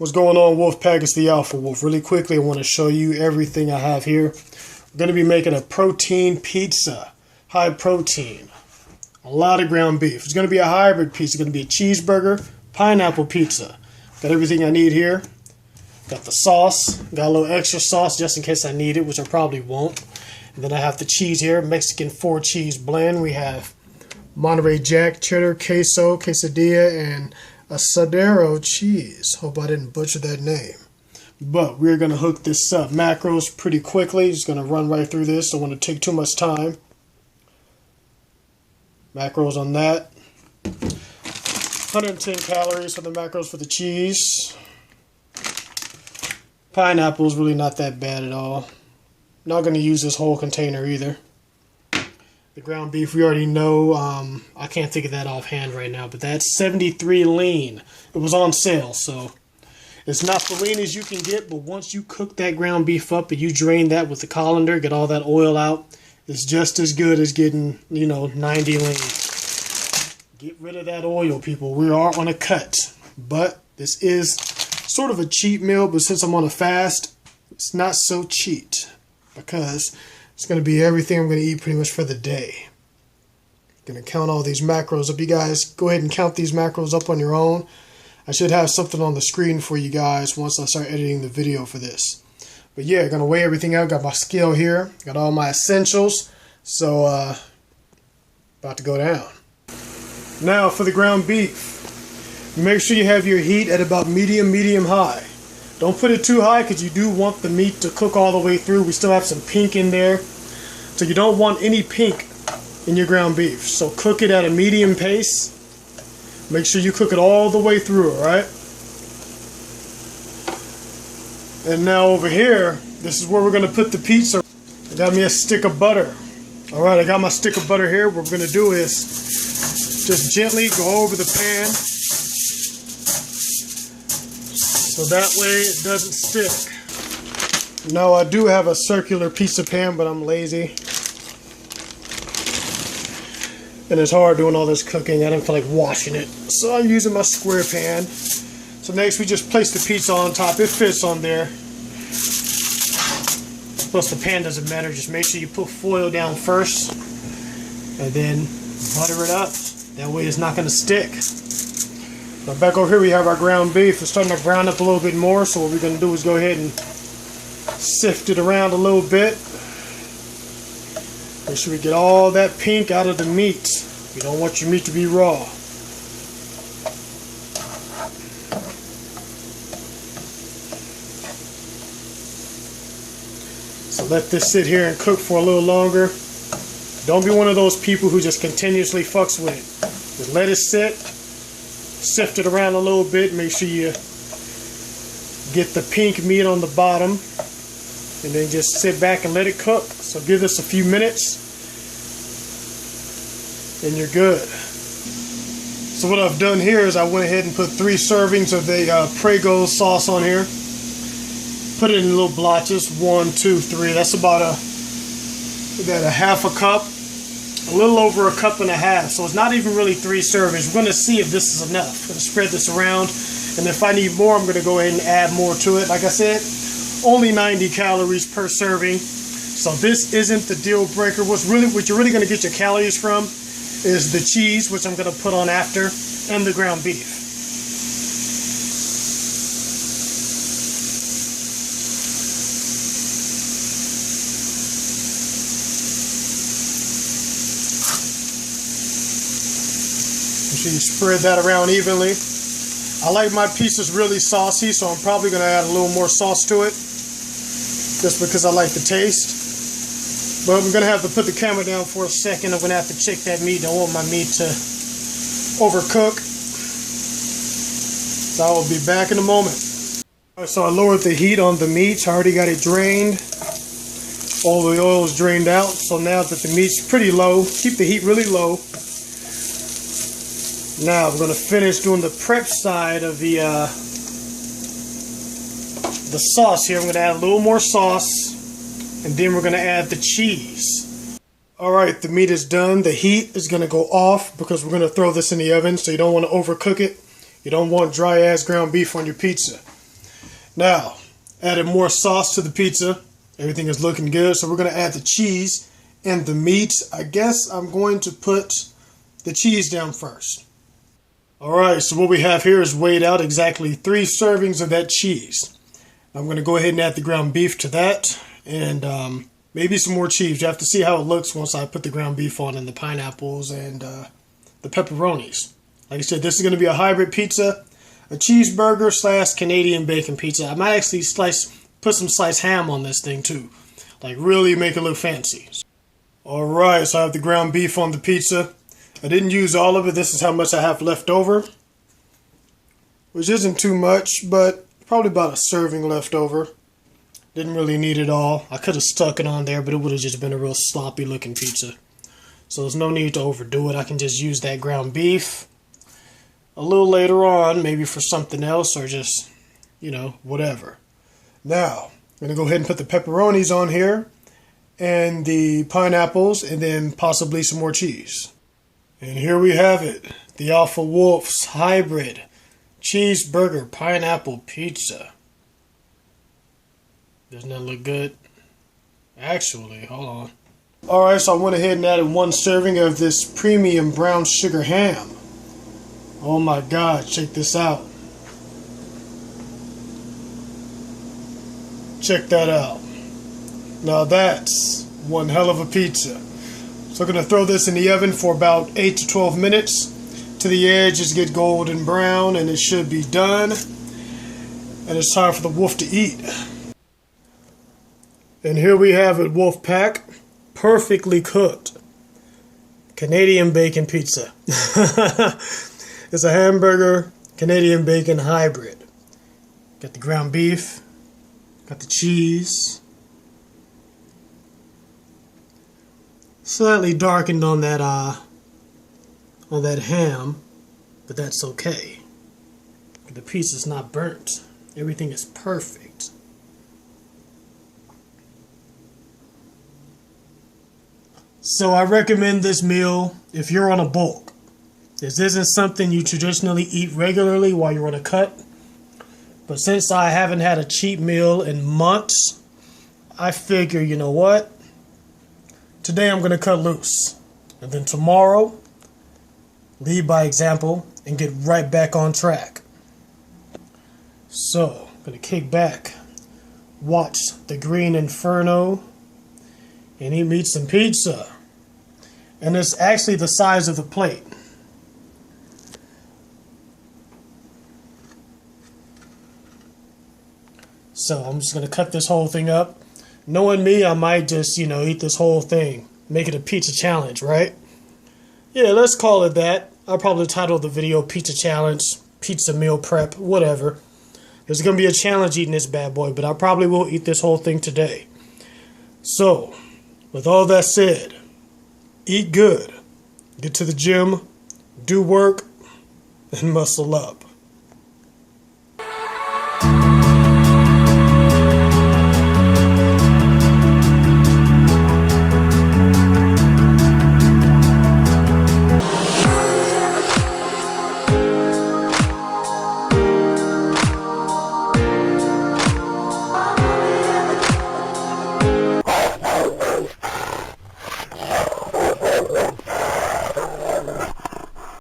What's going on, Wolfpack? It's the Alpha Wolf. Really quickly, I want to show you everything I have here. We're going to be making a protein pizza. High protein. A lot of ground beef. It's going to be a hybrid pizza. It's going to be a cheeseburger, pineapple pizza. Got everything I need here. Got the sauce. Got a little extra sauce just in case I need it, which I probably won't. And then I have the cheese here. Mexican 4-cheese blend. We have Monterey Jack, cheddar, queso, quesadilla, and asadero cheese. Hope I didn't butcher that name. But we're going to hook this up. Macros pretty quickly. Just going to run right through this. Don't want to take too much time. Macros on that. 110 calories for the macros for the cheese. Pineapple is really not that bad at all. Not going to use this whole container either. The ground beef, we already know. I can't think of that offhand right now, but that's 73 lean. It was on sale, so it's not the lean as you can get, but once you cook that ground beef up and you drain that with the colander, get all that oil out, it's just as good as getting, 90 lean. Get rid of that oil, people. We are on a cut, but this is sort of a cheat meal, but since I'm on a fast, it's not so cheat because it's going to be everything I'm going to eat pretty much for the day. Going to count all these macros up. You guys go ahead and count these macros up on your own. I should have something on the screen for you guys once I start editing the video for this. But yeah, going to weigh everything out. Got my scale here. Got all my essentials. So, about to go down. Now for the ground beef. Make sure you have your heat at about medium high. Don't put it too high because you do want the meat to cook all the way through. We still have some pink in there. So you don't want any pink in your ground beef. So cook it at a medium pace. Make sure you cook it all the way through, alright? And now over here, this is where we're going to put the pizza. I got me a stick of butter. Alright, I got my stick of butter here. What we're going to do is just gently go over the pan. So that way it doesn't stick. Now I do have a circular pizza pan, but I'm lazy. And it's hard doing all this cooking. I didn't feel like washing it. So I'm using my square pan. So next we just place the pizza on top. It fits on there. Plus the pan doesn't matter. Just make sure you put foil down first. And then butter it up. That way it's not going to stick. Now back over here we have our ground beef. It's starting to brown up a little bit more, so what we're going to do is go ahead and sift it around a little bit. Make sure we get all that pink out of the meat. You don't want your meat to be raw. So let this sit here and cook for a little longer. Don't be one of those people who just continuously fucks with it. Just let it sit. Sift it around a little bit. Make sure you get the pink meat on the bottom. And then just sit back and let it cook. So give this a few minutes. And you're good. So what I've done here is I went ahead and put 3 servings of the Prego sauce on here. Put it in little blotches. 1, 2, 3. That's about a half a cup. A little over a cup and a half, so it's not even really 3 servings. We're going to see if this is enough. I'm going to spread this around, and if I need more, I'm going to go ahead and add more to it. Like I said, only 90 calories per serving, so this isn't the deal breaker. What you're really going to get your calories from is the cheese, which I'm going to put on after, and the ground beef. So you spread that around evenly. I like my pieces really saucy, so I'm probably going to add a little more sauce to it. Just because I like the taste. But I'm going to have to put the camera down for a second. I'm going to have to check that meat. I don't want my meat to overcook. So I will be back in a moment. Alright, so I lowered the heat on the meat. I already got it drained. All the oil is drained out. So now that the meat's pretty low, keep the heat really low. Now we're going to finish doing the prep side of the sauce here. I'm going to add a little more sauce, and then we're going to add the cheese. Alright, the meat is done. The heat is going to go off because we're going to throw this in the oven, so you don't want to overcook it. You don't want dry ass ground beef on your pizza. Now, added more sauce to the pizza. Everything is looking good. So we're going to add the cheese and the meat. I guess I'm going to put the cheese down first. Alright, so what we have here is weighed out exactly 3 servings of that cheese. I'm going to go ahead and add the ground beef to that. And maybe some more cheese. You have to see how it looks once I put the ground beef on and the pineapples and the pepperonis. Like I said, this is going to be a hybrid pizza. A cheeseburger / Canadian bacon pizza. I might actually put some sliced ham on this thing too. Like really make it look fancy. Alright, so I have the ground beef on the pizza. I didn't use all of it. This is how much I have left over. Which isn't too much, but probably about a serving left over. Didn't really need it all. I could have stuck it on there, but it would have just been a real sloppy looking pizza. So there's no need to overdo it. I can just use that ground beef a little later on, maybe for something else or just, you know, whatever. Now, I'm going to go ahead and put the pepperonis on here and the pineapples and then possibly some more cheese. And here we have it, the Alpha Wolf's hybrid cheeseburger pineapple pizza. Doesn't that look good? Actually, hold on. Alright, so I went ahead and added 1 serving of this premium brown sugar ham. Oh my god, check this out. Check that out. Now that's one hell of a pizza. So I'm going to throw this in the oven for about 8 to 12 minutes to the edges get golden brown, and it should be done. And it's time for the wolf to eat. And here we have it, Wolf Pack. Perfectly cooked Canadian bacon pizza. It's a hamburger Canadian bacon hybrid. Got the ground beef, got the cheese. Slightly darkened on that ham, but that's okay. The pizza's not burnt. Everything is perfect. So I recommend this meal if you're on a bulk. This isn't something you traditionally eat regularly while you're on a cut. But since I haven't had a cheap meal in months, I figure, you know what? Today I'm going to cut loose. And then tomorrow, lead by example and get right back on track. So, I'm going to kick back, watch the Green Inferno, and eat me some pizza. And it's actually the size of the plate. So I'm just going to cut this whole thing up. Knowing me, I might just, eat this whole thing. Make it a pizza challenge, right? Yeah, let's call it that. I'll probably title the video Pizza Challenge, Pizza Meal Prep, whatever. There's going to be a challenge eating this bad boy, but I probably will eat this whole thing today. So, with all that said, eat good, get to the gym, do work, and muscle up.